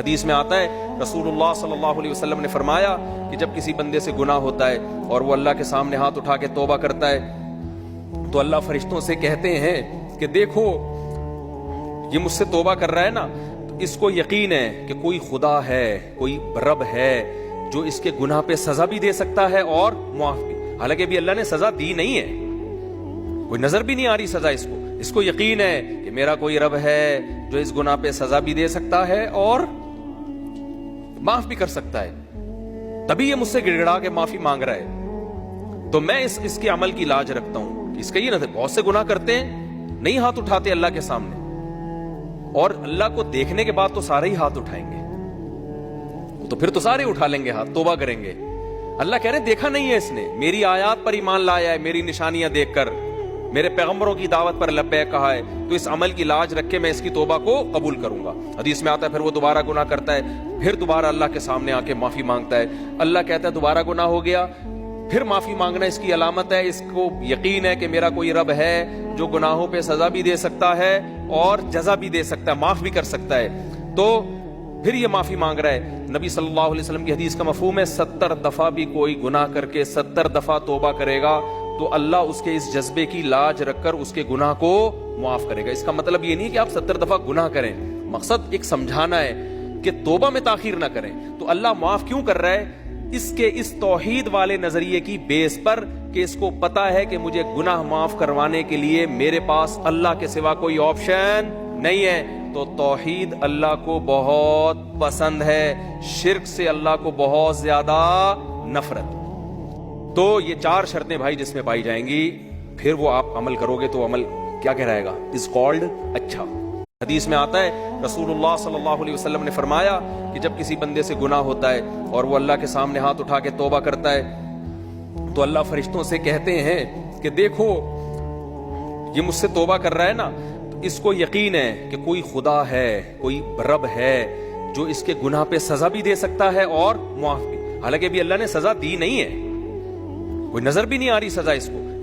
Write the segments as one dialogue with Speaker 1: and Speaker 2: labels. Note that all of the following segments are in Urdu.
Speaker 1: حدیث میں آتا ہے رسولullah صلی اللہ علیہ وسلم نے فرمایا کہ جب کسی بندے سے گناہ ہوتا ہے اور وہ اللہ کے سامنے ہاتھ اٹھا کے توبہ کرتا ہے تو اللہ فرشتوں سے کہتے ہیں کہ دیکھو یہ مجھ سے توبہ کر رہا ہے نا، تو اس کو یقین ہے کہ کوئی خدا ہے، کوئی رب ہے جو اس کے گناہ پہ سزا بھی دے سکتا ہے اور معاف بھی۔ حالانکہ ابھی اللہ نے سزا دی نہیں ہے، کوئی نظر بھی نہیں آ رہی سزا اس کو یقین ہے کہ میرا کوئی رب ہے جو اس گناہ پہ سزا بھی دے سکتا ہے اور معاف بھی کر سکتا ہے، تبھی یہ مجھ سے گڑ گڑا کے معافی مانگ رہا ہے۔ تو میں اس کے عمل کی لاج رکھتا ہوں۔ اس کا یہ نہ بہت سے گناہ کرتے ہیں، نہیں ہاتھ اٹھاتے اللہ کے سامنے، اور اللہ کو دیکھنے کے بعد تو سارے ہی ہاتھ اٹھائیں گے، تو پھر تو سارے اٹھا لیں گے ہاتھ، توبہ کریں گے۔ اللہ کہہ رہے دیکھا نہیں ہے اس نے، میری آیات پر ایمان لایا ہے، میری نشانیاں دیکھ کر، میرے پیغمبروں کی دعوت پر لبیک کہا ہے، تو اس عمل کی لاج رکھ کے میں اس کی توبہ کو قبول کروں گا۔ حدیث میں آتا ہے پھر وہ دوبارہ گناہ کرتا ہے، پھر دوبارہ اللہ کے سامنے آ کے معافی مانگتا ہے۔ اللہ کہتا ہے دوبارہ گناہ ہو گیا، پھر معافی مانگنا اس کی علامت ہے، اس کو یقین ہے کہ میرا کوئی رب ہے جو گناہوں پہ سزا بھی دے سکتا ہے اور جزا بھی دے سکتا ہے، معاف بھی کر سکتا ہے۔ تو پھر یہ معافی مانگ رہا ہے۔ نبی صلی اللہ علیہ وسلم کی حدیث کا مفہوم ہے 70 دفعہ بھی کوئی گناہ کر کے 70 دفعہ توبہ کرے گا تو اللہ اس کے اس جذبے کی لاج رکھ کر اس کے گناہ کو معاف کرے گا۔ اس کا مطلب یہ نہیں کہ آپ 70 دفعہ گناہ کریں، مقصد ایک سمجھانا ہے کہ توبہ میں تاخیر نہ کریں۔ تو اللہ معاف کیوں کر رہا ہے؟ اس کے اس توحید والے نظریے کی بیس پر کہ اس کو پتا ہے کہ مجھے گناہ معاف کروانے کے لیے میرے پاس اللہ کے سوا کوئی آپشن نہیں ہے۔ تو توحید اللہ کو بہت پسند ہے، شرک سے اللہ کو بہت زیادہ نفرت۔ تو یہ 4 شرطیں بھائی جس میں پائی جائیں گی، پھر وہ آپ عمل کرو گے تو عمل کیا کہلائے گا؟ از کالڈ اچھا۔ حدیث میں آتا ہے رسولullah صلی اللہ علیہ وسلم نے فرمایا کہ جب کسی بندے سے گناہ ہوتا ہے اور وہ اللہ کے سامنے ہاتھ اٹھا کے توبہ کرتا ہے تو اللہ فرشتوں سے کہتے ہیں کہ دیکھو یہ مجھ سے توبہ کر رہا ہے نا، تو اس کو یقین ہے کہ کوئی خدا ہے، کوئی رب ہے جو اس کے گناہ پہ سزا بھی دے سکتا ہے اور معاف بھی۔ حالانکہ ابھی اللہ نے سزا دی نہیں ہے، کوئی نظر بھی نہیں آ رہی سزا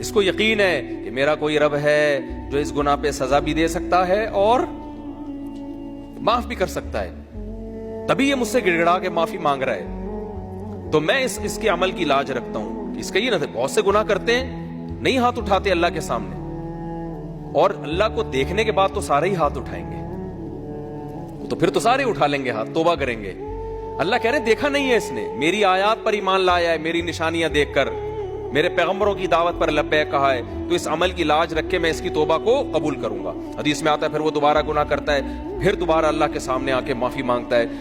Speaker 1: اس کو یقین ہے کہ میرا کوئی رب ہے جو اس گناہ پہ سزا بھی دے سکتا ہے اور معاف بھی کر سکتا ہے، تبھی یہ مجھ سے گڑ گڑا کے معافی مانگ رہا ہے۔ تو میں اس کے عمل کی لاج رکھتا ہوں۔ اس کا یہ نہ بہت سے گناہ کرتے ہیں، نہیں ہاتھ اٹھاتے اللہ کے سامنے، اور اللہ کو دیکھنے کے بعد تو سارے ہی ہاتھ اٹھائیں گے، تو پھر تو سارے اٹھا لیں گے ہاتھ، توبہ کریں گے۔ اللہ کہہ رہے دیکھا نہیں ہے اس نے، میری آیات پر ایمان لایا ہے، میری نشانیاں دیکھ کر، میرے پیغمبروں کی دعوت پر لبیک کہا ہے، تو اس عمل کی لاج رکھ کے میں اس کی توبہ کو قبول کروں گا۔ حدیث میں آتا ہے پھر وہ دوبارہ گناہ کرتا ہے، پھر دوبارہ اللہ کے سامنے آ کے معافی مانگتا ہے۔